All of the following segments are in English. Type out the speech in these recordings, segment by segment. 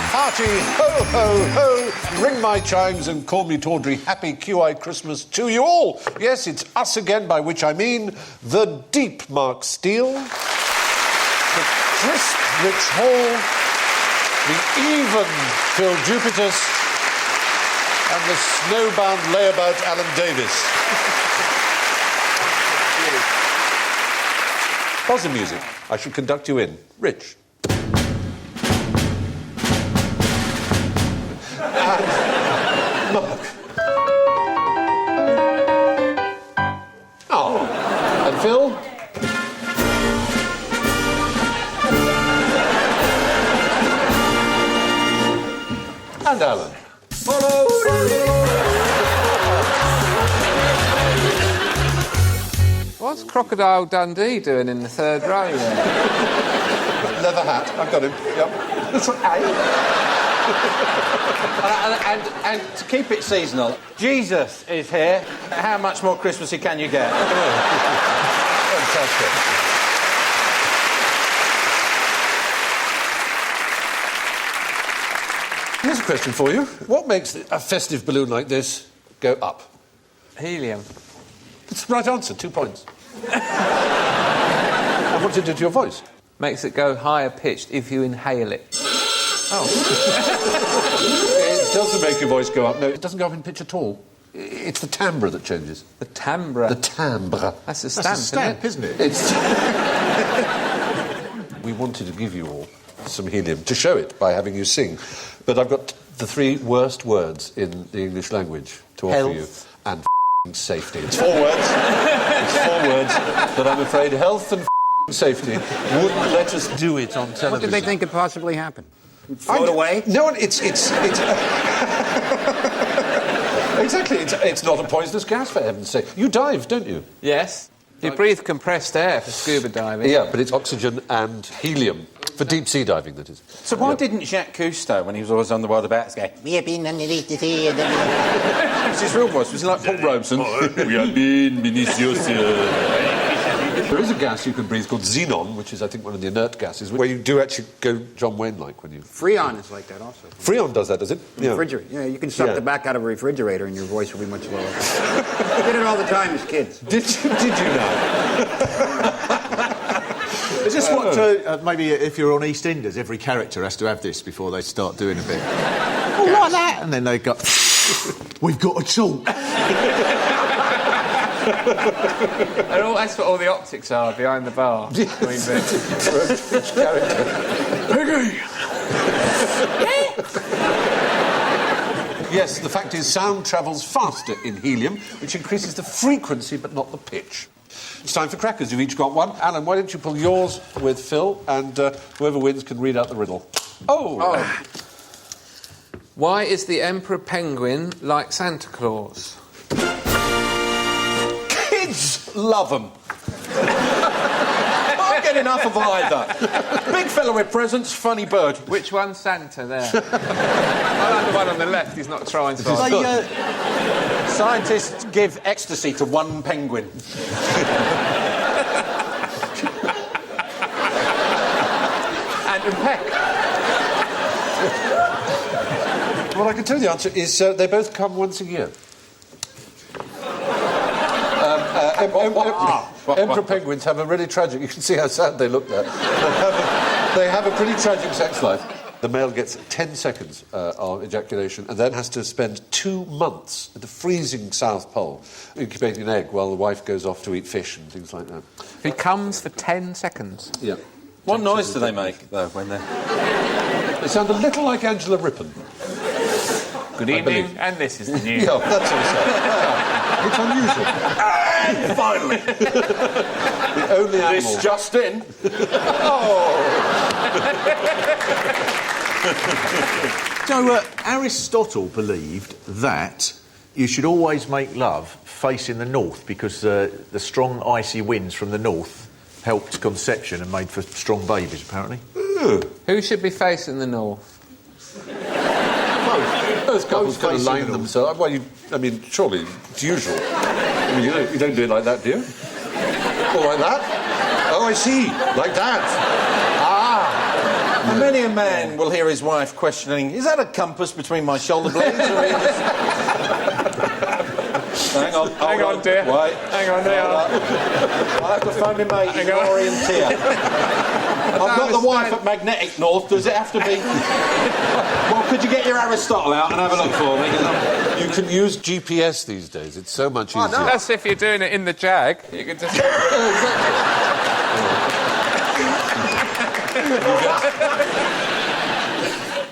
Hearty ho, ho, ho! Ring my chimes and call me Tawdry. Happy QI Christmas to you all. Yes, it's us again, by which I mean the deep Mark Steele, the crisp Rich Hall, the even Phil Jupitus, and the snowbound layabout Alan Davis. Pause the music. I shall conduct you in. Rich. Mark. Oh. And Phil? And Alan. Follow! What's Crocodile Dundee doing in the third row there? Leather hat. I've got him. Yep. That's right. And to keep it seasonal, Jesus is here. How much more Christmassy can you get? Fantastic. Here's a question for you. What makes a festive balloon like this go up? Helium. It's the right answer. 2 points. And what does it do to your voice? Makes it go higher pitched if you inhale it. Oh. It doesn't make your voice go up. No, it doesn't go up in pitch at all. It's the timbre that changes. The timbre? The timbre. That's a stamp, isn't it? It's... We wanted to give you all some helium to show it by having you sing. But I've got the 3 worst words in the English language to offer you. And safety. It's 4 words. It's 4 words. But I'm afraid health and safety wouldn't let us do it on television. What did they think could possibly happen? Throw it away? No, it's exactly. It's not a poisonous gas, for heaven's sake. You dive, don't you? Yes. You breathe compressed air for scuba diving. Yeah, but it's oxygen and helium. For deep-sea diving, that is. So why didn't Jacques Cousteau, when he was always on the Wild About, go, "We have been underneath the sea..." What's his real voice? Was he like Paul Robeson? We have been beneath your sea. There is a gas you can breathe called xenon, which is, I think, one of the inert gases, where you do actually go John Wayne-like when you... Freon is like that also. Freon does that, does it? Yeah. Refrigerator. Yeah, you can suck the back out of a refrigerator and your voice will be much lower. We did it all the time as kids. Did you know? Is this what, maybe if you're on EastEnders, every character has to have this before they start doing a bit? Oh, like that! And then they go, we've got a talk. And that's what all the optics are behind the bar. Piggy! Yes, the fact is sound travels faster in helium, which increases the frequency but not the pitch. It's time for crackers. You've each got one. Alan, why don't you pull yours with Phil, and whoever wins can read out the riddle. Oh! Why is the Emperor Penguin like Santa Claus? Kids love them. Can't get enough of either. Big fella with presents, funny bird. Which one's Santa there? I like the one on the left. He's not trying so hard. Scientists give ecstasy to one penguin. Andrew Peck. Well, I can tell you the answer is they both come once a year. Emperor penguins have a really tragic... You can see how sad they look there. They have a pretty tragic sex life. The male gets 10 seconds of ejaculation and then has to spend 2 months at the freezing South Pole incubating an egg while the wife goes off to eat fish and things like that. He comes for 10 seconds. Yeah. What noise do they make, though, when they're... They sound a little like Angela Rippon. Good evening, and this is the news. Yeah, that's also... It's unusual. And finally, The only animal. this just in. So, Aristotle believed that you should always make love facing the north because the strong, icy winds from the north helped conception and made for strong babies, apparently. Who should be facing the north? Those couples kind of facing line the themselves. Well, surely it's usual. I mean, you don't do it like that, do you? Or like that? Oh, I see. Like that. Many a man will hear his wife questioning, is that a compass between my shoulder blades? Or are you just... Hang on, Hang on, dear. Wait. Hang on, dear. I'll have to phone my mate, he's an orienteer. I've got the wife at Magnetic North, does it have to be? Well, could you get your Aristotle out and have a look for me? You can use GPS these days. It's so much easier. That's if you're doing it in the Jag. You can just...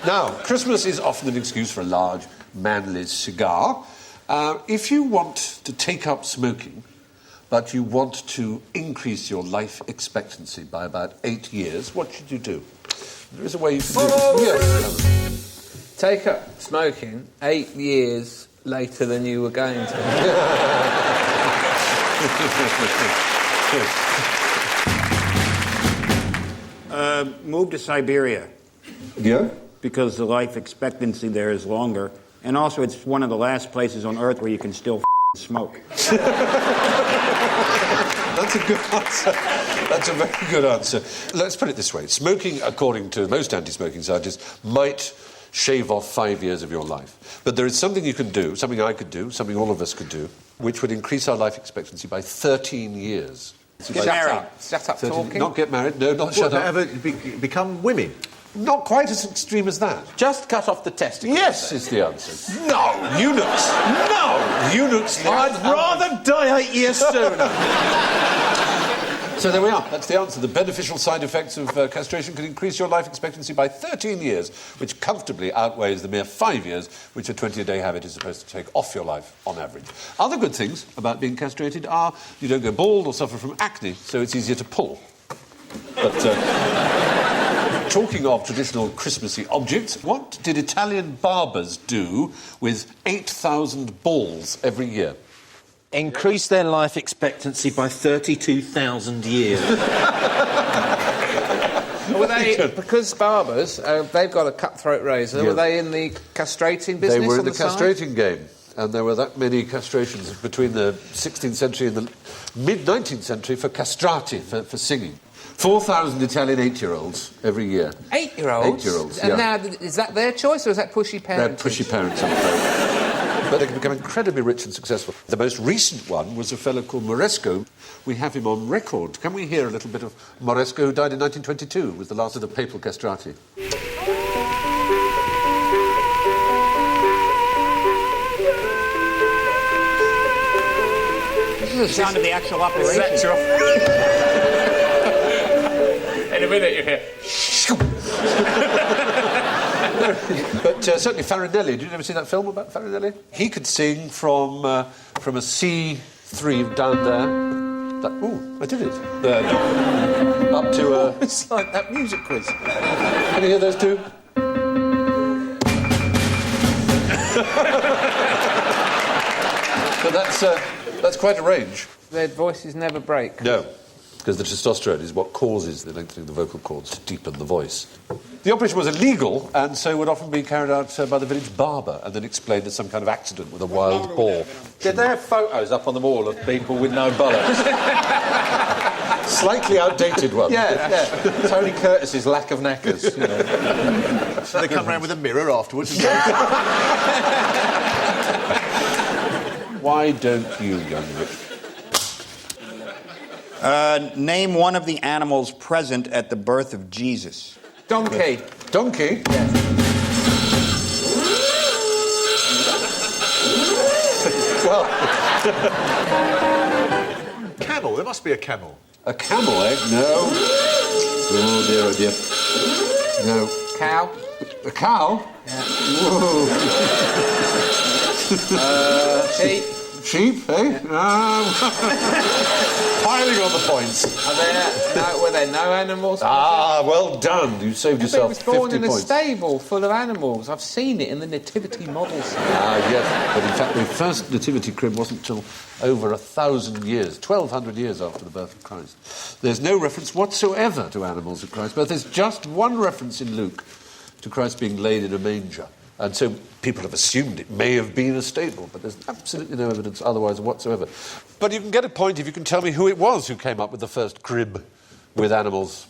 Now, Christmas is often an excuse for a large, manly cigar. If you want to take up smoking, but you want to increase your life expectancy by about 8 years, what should you do? There is a way you can do it. Yes. Take up smoking 8 years later than you were going to. Move to Siberia Yeah? because the life expectancy there is longer, and also it's one of the last places on Earth where you can still smoke. That's a good answer. That's a very good answer. Let's put it this way. Smoking, according to most anti-smoking scientists, might shave off 5 years of your life. But there is something you can do, something I could do, something all of us could do, which would increase our life expectancy by 13 years. Get married. Shut up 13 talking. Not get married, no, not shut up. Ever become women? Not quite as extreme as that. Just cut off the testicles. Yes, is the answer. No! Eunuchs. No! Eunuchs. I'd rather die 8 years sooner. So there we are. That's the answer. The beneficial side effects of castration can increase your life expectancy by 13 years, which comfortably outweighs the mere 5 years which a 20-a-day habit is supposed to take off your life on average. Other good things about being castrated are you don't go bald or suffer from acne, so it's easier to pull. But talking of traditional Christmassy objects, what did Italian barbers do with 8,000 balls every year? Increase their life expectancy by 32,000 years. Were they, because barbers, they've got a cutthroat razor, Yeah. were they in the castrating business? They were in on the side? castrating game, and there were that many castrations between the 16th century and the mid-19th century for castrati, for singing. 4,000 Italian 8-year-olds every year. 8-year-olds? 8-year-olds, And yeah. now, is that their choice or is that pushy They're parents? pushy parents, I'm afraid. But they can become incredibly rich and successful. The most recent one was a fellow called Moresco. We have him on record. Can we hear a little bit of Moresco, who died in 1922, was the last of the papal castrati? This is the sound of the actual operation. In a minute you hear... But certainly Farinelli, did you ever see that film about Farinelli? He could sing from a C3 down there. Ooh, I did it. There. Up to a... It's like that music quiz. Can you hear those two? But that's quite a range. Their voices never break. No, because the testosterone is what causes the lengthening of the vocal cords to deepen the voice. The operation was illegal, and so would often be carried out by the village barber, and then explained as some kind of accident with a wild boar. Did they have photos up on the wall of people with no bollocks? Slightly outdated one. Yeah. Tony Curtis's lack of knackers. You know. So they come around with a mirror afterwards and go, Why don't you, young Rich? Name one of the animals present at the birth of Jesus. Donkey. Donkey? Well, camel, there must be a camel. a camel, eh? No. Oh, dear, oh, dear. No. Cow. A cow? Sheep. sheep, eh? Piling on the points. Were there no animals? Ah, well done. You saved But it yourself was born 50 in a points. stable full of animals. I've seen it in the nativity models. Ah, yes. But in fact, the first nativity crib wasn't till over 1,000 years, 1,200 years after the birth of Christ. There's no reference whatsoever to animals at Christ's birth. There's just one reference in Luke to Christ being laid in a manger. And so people have assumed it may have been a stable, but there's absolutely no evidence otherwise whatsoever. But you can get a point if you can tell me who it was who came up with the first crib with animals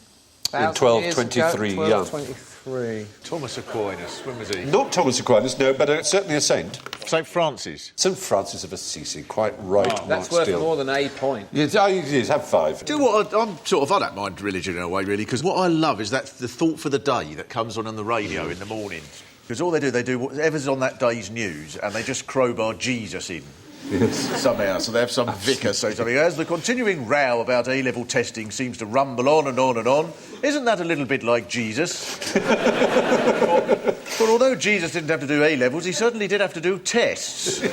in 1223. 1223. Thomas Aquinas, when was he? Not Thomas Aquinas, no, but certainly a saint. St Francis. St Francis of Assisi, quite right, Mark That's worth Steele. more than a point. Yes, have 5. Do you know what? I'm sort of, I don't mind religion in a way, really, because what I love is that the thought for the day that comes on the radio in the morning. Because all they do whatever's on that day's news, and they just crowbar Jesus in. Yes. Somehow, so they have some vicar say something. As the continuing row about A-level testing seems to rumble on and on and on, isn't that a little bit like Jesus? But although Jesus didn't have to do A-levels, he certainly did have to do tests. When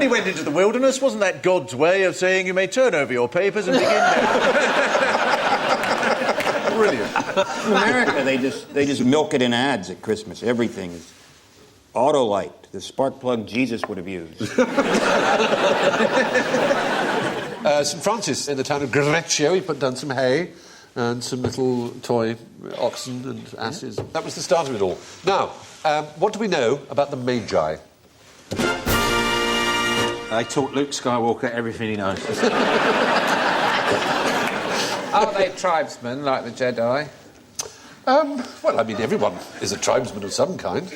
he went into the wilderness, wasn't that God's way of saying you may turn over your papers and begin now? Brilliant. In America, they just milk it in ads at Christmas. Everything is Autolite, the spark plug Jesus would have used. St Francis in the town of Greccio, he put down some hay and some little toy oxen and asses. That was the start of it all. Now, what do we know about the Magi? They taught Luke Skywalker everything he knows. Aren't they tribesmen like the Jedi? Well, I mean, everyone is a tribesman of some kind.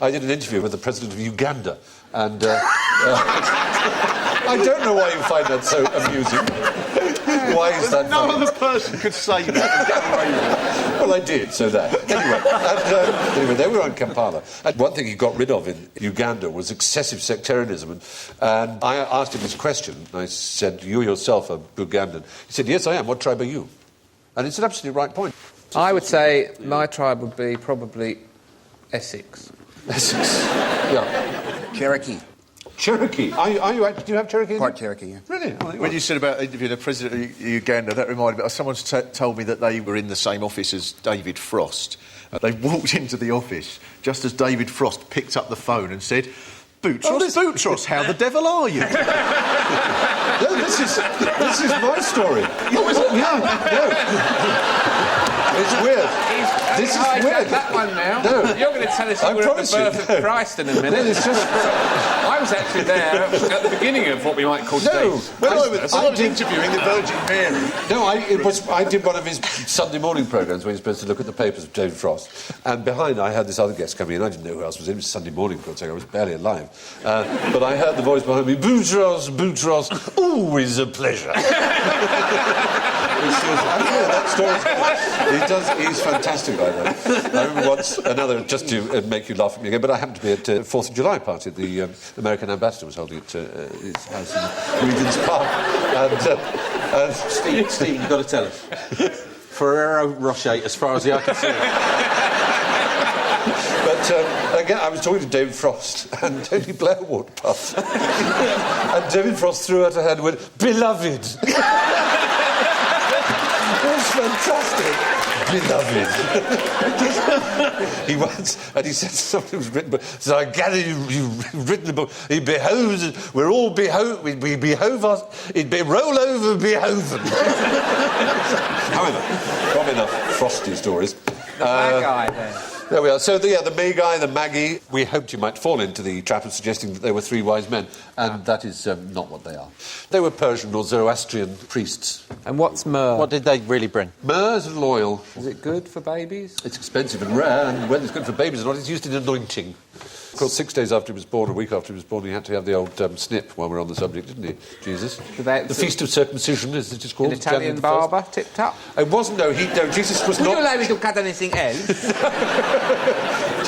I did an interview with the president of Uganda, and I don't know why you find that so amusing. Why is that No funny? other person could say that and get away with it. Well, I did, so that. Anyway, they were on Kampala. And one thing he got rid of in Uganda was excessive sectarianism. And I asked him this question. I said, you yourself are Ugandan. He said, yes, I am. What tribe are you? And it's an absolutely right point. I would say my tribe would be probably Essex. Essex. Yeah. Cherokee. Cherokee. Are you actually, do you have Cherokee? Part Cherokee, yeah. Really? When you said about interviewing the president of Uganda, that reminded me. Someone's told me that they were in the same office as David Frost. They walked into the office just as David Frost picked up the phone and said, "Boutros, Boutros, how the devil are you?" No, this is my story. Oh, is it? Yeah, no. It's weird. This is weird. That one now. No. You're going to tell us I you were at promise the you, birth no. of Christ in a minute. No, it's just... I was actually there at the beginning of what we might call No. today's... Well, I was interviewing the Virgin Mary. No, I did one of his Sunday morning programmes where you're supposed to look at the papers of David Frost. And behind I had this other guest coming in. I didn't know who else was in. It was Sunday morning, for God's sake. I was barely alive. But I heard the voice behind me, Boutros, Boutros, always a pleasure. That story. He's fantastic like that. I remember once, just to make you laugh at me again, but I happened to be at a 4th of July party. The American ambassador was holding it at his house in Regent's Park. And Steve, you've got to tell us. Ferrero Rocher, as far as the eye can see. But again, I was talking to David Frost, and Tony Blair walked past. And David Frost threw out a hand and went, "Beloved." It was fantastic. Beloved. He once, and he said something was written, but so I gather you've written a book. It behoves us, we're all we behove us, it be roll over behoven. However, probably enough frosty stories. The Magi, then. There we are. So, the Magi, the Magi, we hoped you might fall into the trap of suggesting that they were 3 wise men, and that is not what they are. They were Persian or Zoroastrian priests. And what's myrrh? What did they really bring? Myrrh is loyal. Is it good for babies? It's expensive and rare, and whether it's good for babies or not, it's used in anointing. Of course, 6 days after he was born, a week after he was born, he had to have the old snip while we're on the subject, didn't he, Jesus? The Feast of Circumcision, as it is called. An Italian barber, tipped up. It wasn't, no, Jesus was Would not... you allow me to cut anything else?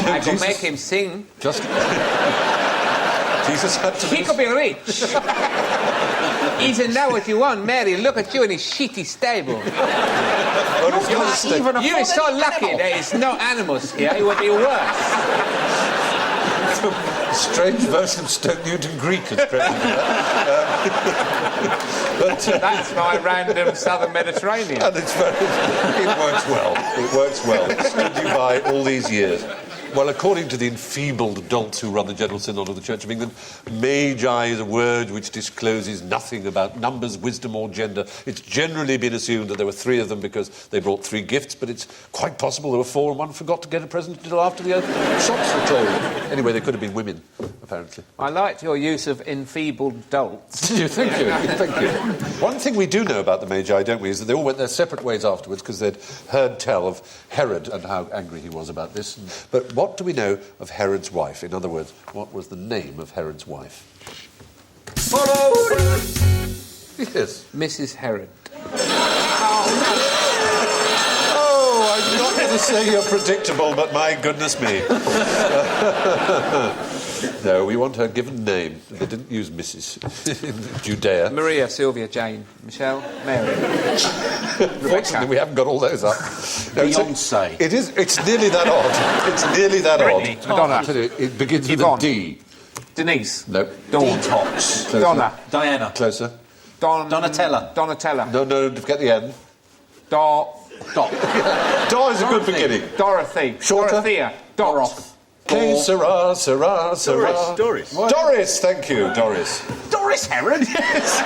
I could make him sing. Just... Jesus had to... He could be rich. Isn't that what you want, Mary? Look at you in his shitty stable. You're so lucky there is no animals here. It would be worse. strange version of Stoke Newton Greek has crept into that. That's my random southern Mediterranean. And it works well. It works well. It's stood you by all these years. Well, according to the enfeebled adults who run the General Synod of the Church of England, magi is a word which discloses nothing about numbers, wisdom or gender. It's generally been assumed that there were 3 of them because they brought 3 gifts, but it's quite possible there were 4 and one forgot to get a present until after the shops were closed. Anyway, they could have been women, apparently. I liked your use of enfeebled adults. Thank you. Thank you. One thing we do know about the Magi, don't we, is that they all went their separate ways afterwards because they'd heard tell of Herod and how angry he was about this. But what do we know of Herod's wife? In other words, what was the name of Herod's wife? Yes. Mrs. Herod. Oh, I'm not going to say you're predictable, but my goodness me. No, we want her given name. They didn't use Mrs. in Judea. Maria, Sylvia, Jane, Michelle, Mary. Fortunately, we haven't got all those up. No, Beyonce. It's nearly that odd. It's nearly that Britney. odd. Madonna. It begins with Yvonne. a D. Denise. No. Dawn. Detox. Closer. Donna. Diana. Closer. Donatella. Donatella. No, don't forget the N. Dot. Da is a good beginning. Dorothy. Shorter. Dorothea. Doroth. Okay, Sarah. Doris. Doris, thank you, Doris. Doris Herod, yes.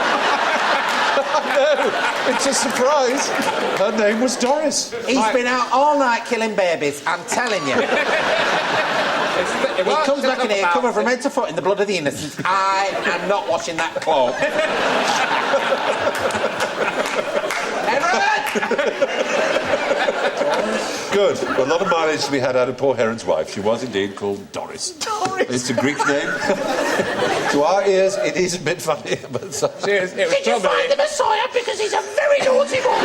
No, it's a surprise. Her name was Doris. He's been out all night killing babies, I'm telling you. He comes back in here covered from head to foot in the blood of the innocents. I am not washing that cloak. Herod! Good. A lot of mileage to be had out of poor Herod's wife. She was indeed called Doris. Doris. It's a Greek name. To our ears, it is a bit funny. But It was Did you find the Messiah? Because he's a very naughty boy.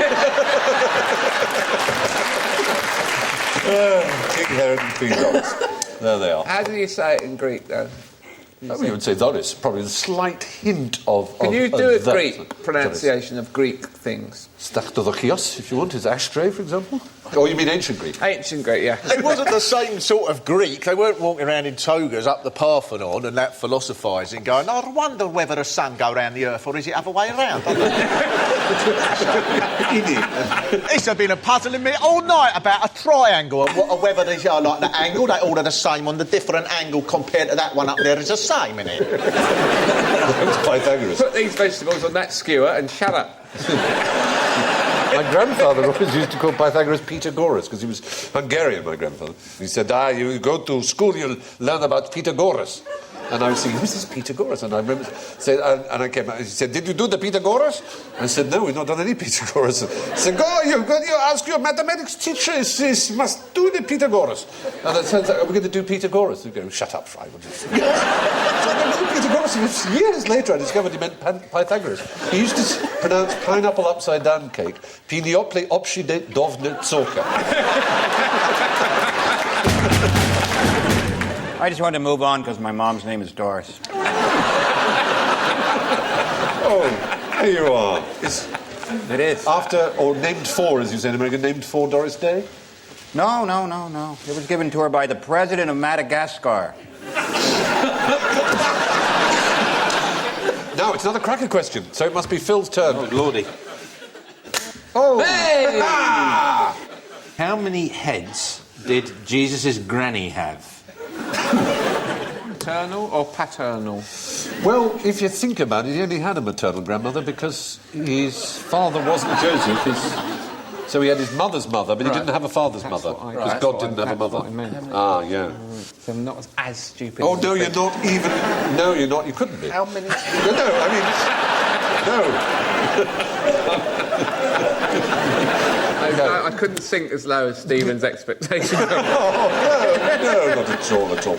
King Herod and Queen Doris. There they are. How do you say it in Greek, though? We would say Doris. Probably a slight hint of. Can you do a that. Greek pronunciation of Greek things? Stachtodokios, if you want, is ashtray, for example. Oh, you mean ancient Greek? Ancient Greek, yeah. It wasn't the same sort of Greek. They weren't walking around in togas up the Parthenon and that philosophising, going, I wonder whether the sun go round the earth or is it other way around? It's been a puzzling me all night about a triangle and whether these are like the angle, they all are the same on the different angle compared to that one up there is the same, innit? That was Pythagoras. Put these vegetables on that skewer and shut up. My grandfather always used to call Pythagoras Pythagoras because he was Hungarian, my grandfather. He said, you go to school, you'll learn about Pythagoras. And I was thinking, who's this Pythagoras? And I remember, and I came out, he said, did you do the Pythagoras? I said, no, we've not done any Pythagoras. He said, you ask your mathematics teacher, he must do the Pythagoras. And I said, are we going to do Pythagoras? He goes, shut up, Fry. So I did Pythagoras. Years later, I discovered he meant Pythagoras. He used to pronounce pineapple upside down cake, Piniople obshide dovne tsoka. I just wanted to move on because my mom's name is Doris. Oh, here you are. It is. After, or named for, as you say in America, named for Doris Day? No. It was given to her by the president of Madagascar. Now, it's another cracker question, so it must be Phil's turn. Oh, Lordy. Oh! Hey! How many heads did Jesus' granny have? Maternal or paternal? Well, if you think about it, he only had a maternal grandmother because his father wasn't Joseph. So he had his mother's mother, but he didn't have a father's mother because God didn't have a mother. Ah, yeah. So I'm not as stupid. Oh, no, you're not even... No, you're not. You couldn't be. How many? No, I mean... No. I couldn't sink as low as Stephen's expectations. No, not at all.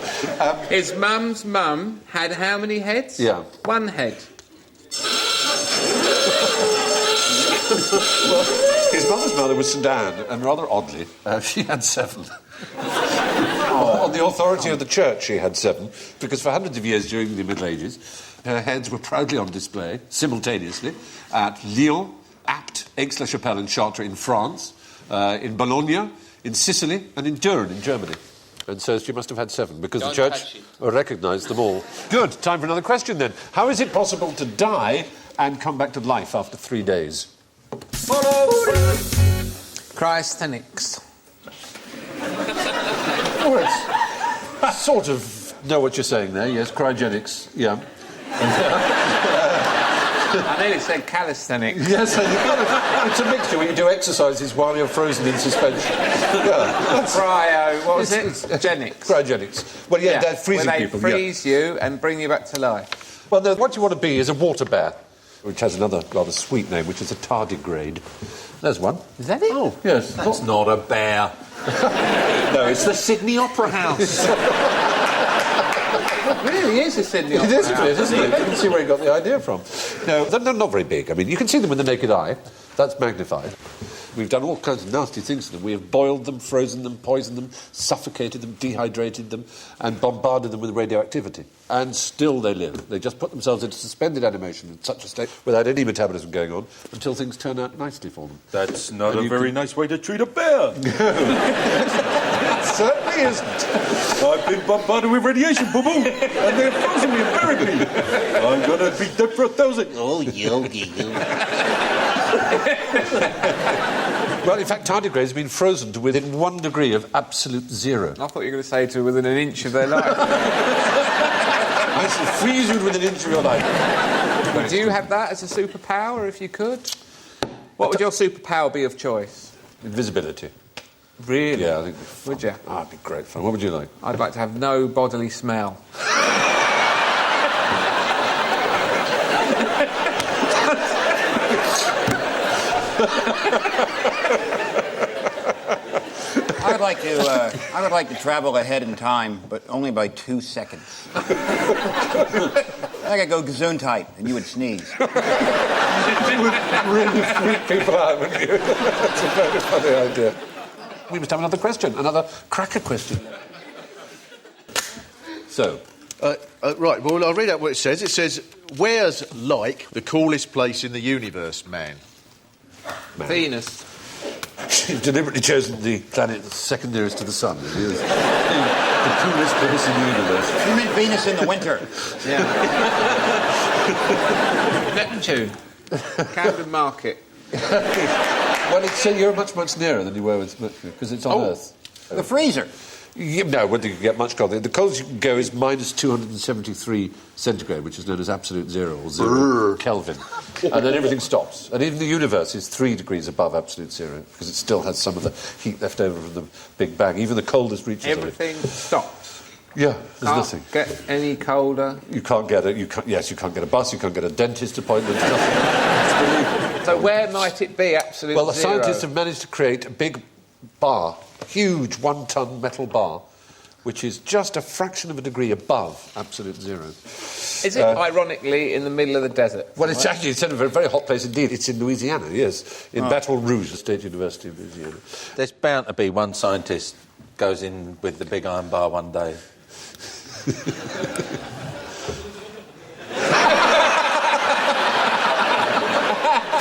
His mum's mum had how many heads? Yeah. 1 head. Well, his mother's mother was Sudan, and rather oddly, she had 7. On the authority of the church, she had 7, because for hundreds of years during the Middle Ages, her heads were proudly on display, simultaneously, at Lyon, Apt, Aix-la-Chapelle and Chartres in France, in Bologna, in Sicily, and in Turin in Germany. And so she must have had 7, because Don't the church touch it. recognised them all. Good. Time for another question, then. How is it possible to die and come back to life after 3 days? Cryogenics. Oh, it's sort of know what you're saying there. Yes, cryogenics. Yeah. I nearly said calisthenics. Yes, it's a mixture where you do exercises while you're frozen in suspension. Yeah, What was it? Genics. Cryogenics. Well, yeah, they're freezing where they people. freeze you and bring you back to life. Well, no, what you want to be is a water bear, which has another rather sweet name, which is a tardigrade. There's one. Is that it? Oh, yes. That's not a bear. No, it's the Sydney Opera House. It really is a Sydney It Opera is, House. isn't it? You can see where he got the idea from. No, they're not very big. I mean, you can see them with the naked eye. That's magnified. We've done all kinds of nasty things to them. We have boiled them, frozen them, poisoned them, suffocated them, dehydrated them, and bombarded them with radioactivity. And still they live. They just put themselves into suspended animation in such a state, without any metabolism going on, until things turn out nicely for them. That's not And a you very nice way to treat a bear. It certainly isn't. I've been bombarded with radiation, boo-boo, and they've frozen me and buried me. I'm gonna be dead for 1,000. Oh, yogi. Well, in fact, tardigrades have been frozen to within 1 degree of absolute zero. I thought you were going to say to within an inch of their life. I shall freeze you within an inch of your life. Would you have that as a superpower if you could? What would your superpower be of choice? Invisibility. Really? Yeah, I think. Would you? Ah, it'd be great fun. What would you like? I'd like to have no bodily smell. I would like to travel ahead in time, but only by 2 seconds. I could go gesundheit, and you would sneeze. You would really freak people out, wouldn't you? That's a very funny idea. We must have another question, another cracker question. So, Right, well, I'll read out what it says. It says, where's, like, the coolest place in the universe, man? Venus. you've deliberately chosen the planet that's second nearest to the sun. It is the coolest place in the universe. You meant Venus in the winter. Yeah. Neptune. Camden Market. Well, you're much, much nearer than you were with Mercury, because it's on Earth. The freezer. No, whether you can get much colder. The coldest you can go is minus 273 centigrade, which is known as absolute zero, or 0 Kelvin. And then everything stops. And even the universe is 3 degrees above absolute zero, because it still has some of the heat left over from the Big Bang. Even the coldest reaches Everything stops. Yeah, there's Can't nothing. get any colder. You can't get you can't get a bus, you can't get a dentist appointment, nothing. It's believable. So where might it be absolute Well, the zero? scientists have managed to create a big bar, huge 1-ton metal bar, which is just a fraction of a degree above absolute zero. Is it, ironically, in the middle of the desert? Well, it's actually in a very, very hot place indeed. It's in Louisiana, yes, in Baton Rouge, the State University of Louisiana. There's bound to be one scientist goes in with the big iron bar one day.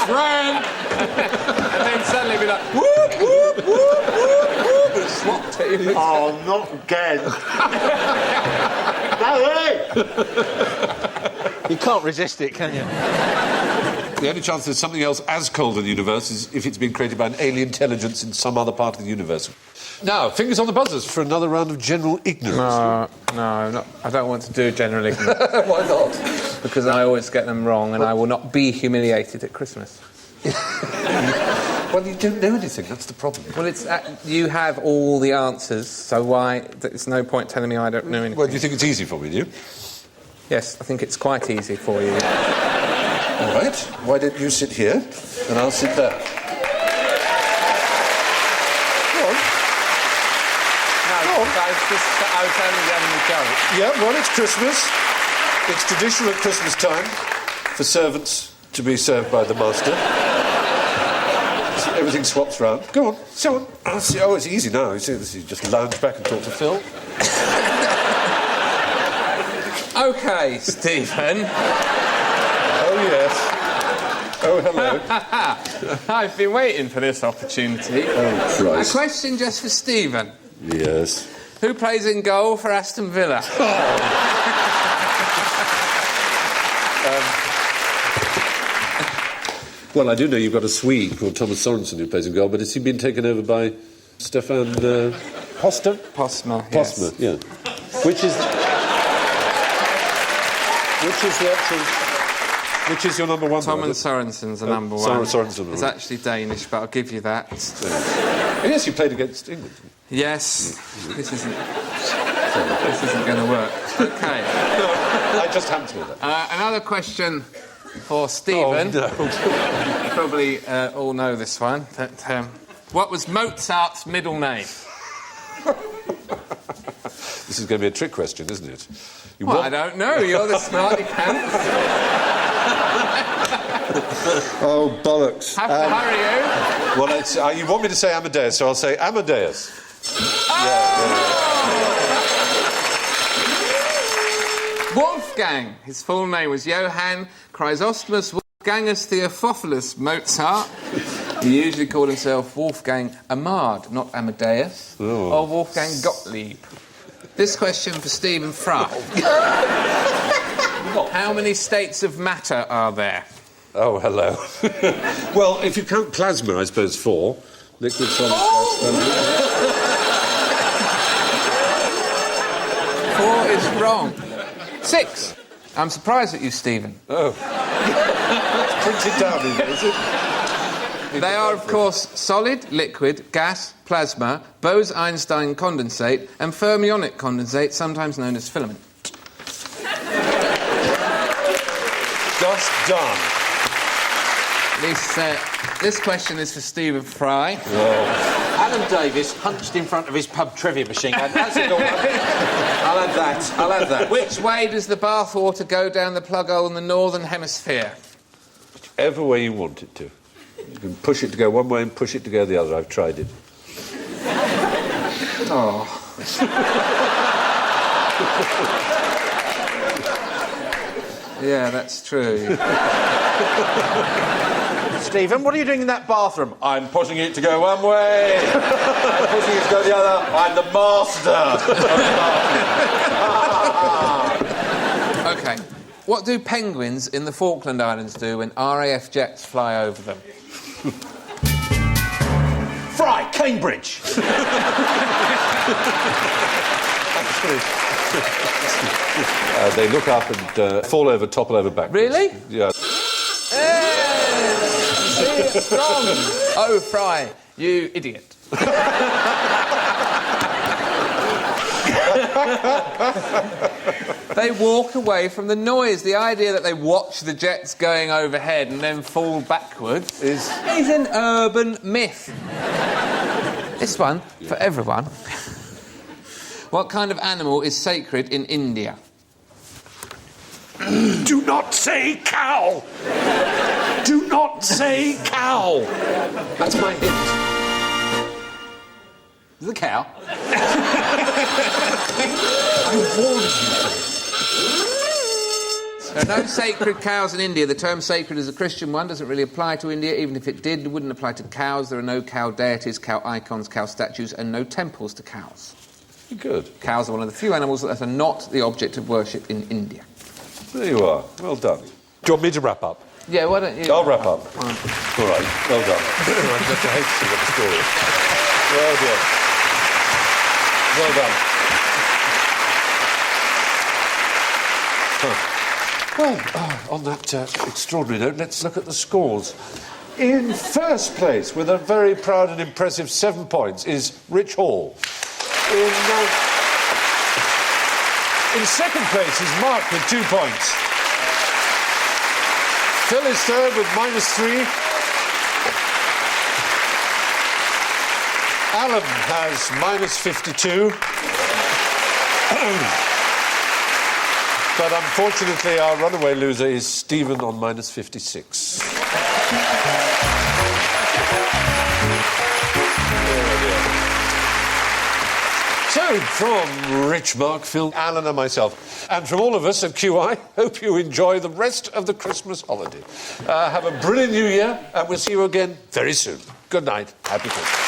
Frank! And then suddenly be like, whoop, whoop, whoop, whoop, whoop, and swap team. Oh, not again. You can't resist it, can you? The only chance there's something else as cold in the universe is if it's been created by an alien intelligence in some other part of the universe. Now, fingers on the buzzers for another round of general ignorance. No, I don't want to do general ignorance. Why not? Because I always get them wrong and I will not be humiliated at Christmas. Well, you don't know anything, that's the problem. Well, it's you have all the answers, so why... There's no point telling me I don't know anything. Well, do you think it's easy for me, do you? Yes, I think it's quite easy for you. All right. Why don't you sit here and I'll sit there? Go on. No, I was only having a joke. Yeah, well, it's Christmas. It's traditional at Christmas time for servants to be served by the master. So everything swaps round. Go on, sit on. Oh, it's easy now. You see, this is just lounge back and talk to Phil. OK, Stephen. Oh, yes. Oh, hello. I've been waiting for this opportunity. Oh, A Christ. question just for Stephen. Yes. Who plays in goal for Aston Villa? Well, I do know you've got a Swede called Thomas Sorensen who plays in goal, but has he been taken over by Stefan Poster? Postma, yes. Postma, yeah. Which is your number one? Thomas Sorensen's the number one. Sorensen. It's actually Danish, but I'll give you that. Yes, you played against England. Yes. This isn't going to work. Okay. I just happened to know that. Another question for Stephen. Oh, no. You probably all know this one. But, what was Mozart's middle name? This is going to be a trick question, isn't it? I don't know. You're the smarty pants. Oh, bollocks. Have to hurry you. Well, it's, you want me to say Amadeus, so I'll say Amadeus. Wolfgang. His full name was Johann Chrysostomus Wolfgangus Theophilus Mozart. He usually called himself Wolfgang Amad, not Amadeus, or Wolfgang Gottlieb. This question for Stephen Fry. How many states of matter are there? Oh, hello. Well, if you count plasma, I suppose 4. Liquid, solid, gas, 4 is wrong. 6. I'm surprised at you, Stephen. Oh. It's printed down, is it? They are, of course, solid, liquid, gas, plasma, Bose-Einstein condensate, and fermionic condensate, sometimes known as filament. Just done. This question is for Stephen Fry. Alan Davis hunched in front of his pub trivia machine. And that's it all. I'll have that. Which way does the bathwater go down the plug hole in the northern hemisphere? Whichever way you want it to. You can push it to go one way and push it to go the other. I've tried it. Oh. Yeah, that's true. Stephen, what are you doing in that bathroom? I'm pushing it to go one way. I'm pushing it to go the other. I'm the master. OK. What do penguins in the Falkland Islands do when RAF jets fly over them? Fry, Cambridge. They look up and fall over, topple over backwards. Really? Yeah. It's wrong. Oh, Fry, you idiot. They walk away from the noise. The idea that they watch the jets going overhead and then fall backwards is an urban myth. This one, for everyone. What kind of animal is sacred in India? Do not say cow! Do not say cow! That's my hint. The cow. I warned you. There are no sacred cows in India. The term sacred is a Christian one, doesn't really apply to India. Even if it did, it wouldn't apply to cows. There are no cow deities, cow icons, cow statues, and no temples to cows. Good. Cows are one of the few animals that are not the object of worship in India. There you are. Well done. Do you want me to wrap up? Yeah, why don't you... I'll wrap up. All right. Well done. I just hate to see what the score is. Well done. Well done. Well, on that extraordinary note, let's look at the scores. In first place, with a very proud and impressive 7 points, is Rich Hall. In second place is Mark with 2 points. Phil is third with -3. Alan has -52. But unfortunately, our runaway loser is Stephen on -56. So, from Rich, Mark, Phil, Alan and myself, and from all of us at QI, hope you enjoy the rest of the Christmas holiday. Have a brilliant New Year, and we'll see you again very soon. Good night. Happy Christmas.